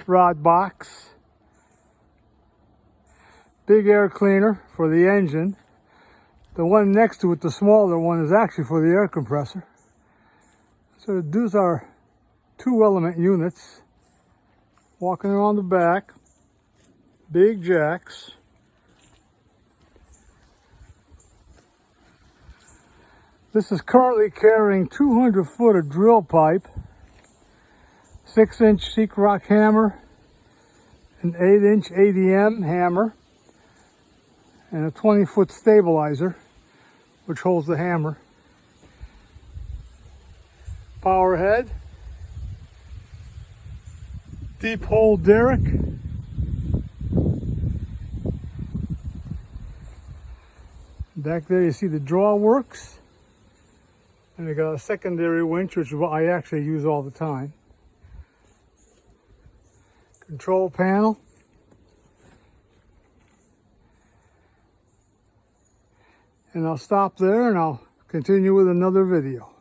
rod box. Big air cleaner for the engine. The one next to it, the smaller one, is actually for the air compressor. So these are 2-element units. Walking around the back, big jacks. This is currently carrying 200 foot of drill pipe, 6-inch Searock hammer, an 8-inch ADM hammer, and a 20-foot stabilizer, which holds the hammer. Power head, deep hole derrick, back there you see the drawworks, and we got a secondary winch, which is what I actually use all the time. Control panel. And I'll stop there and I'll continue with another video.